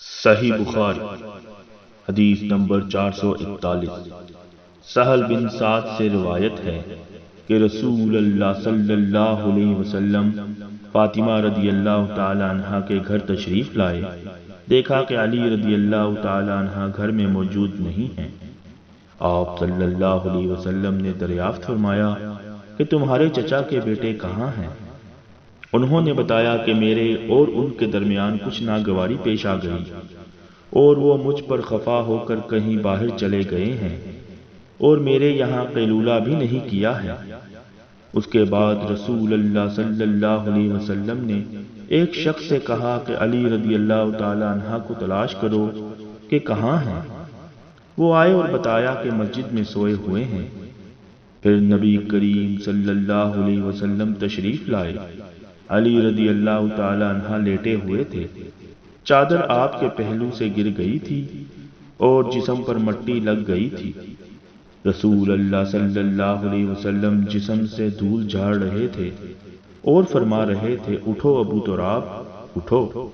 صحیح بخاری حدیث نمبر 441۔ سہل بن سعد سے روایت ہے کہ رسول اللہ صلی اللہ علیہ وسلم فاطمہ رضی اللہ تعالی عنہ کے گھر تشریف لائے۔ دیکھا کہ علی رضی اللہ تعالی عنہ گھر میں موجود نہیں ہیں۔ آپ صلی اللہ علیہ وسلم نے دریافت فرمایا کہ تمہارے چچا کے بیٹے کہاں ہیں؟ انہوں نے بتایا کہ میرے اور ان کے درمیان کچھ ناگواری پیش آ گئی اور وہ مجھ پر خفا ہو کر کہیں باہر چلے گئے ہیں اور میرے یہاں قیلولہ بھی نہیں کیا ہے۔ اس کے بعد رسول اللہ صلی اللہ علیہ وسلم نے ایک شخص سے کہا کہ علی رضی اللہ تعالی عنہ کو تلاش کرو کہ کہاں ہیں۔ وہ آئے اور بتایا کہ مسجد میں سوئے ہوئے ہیں۔ پھر نبی کریم صلی اللہ علیہ وسلم تشریف لائے۔ علی رضی اللہ تعالی عنہ لیٹے ہوئے تھے۔ چادر آپ کے پہلو سے گر گئی تھی اور جسم پر مٹی لگ گئی تھی۔ رسول اللہ صلی اللہ علیہ وسلم جسم سے دھول جھاڑ رہے تھے اور فرما رہے تھے، اٹھو ابو تراب، اٹھو۔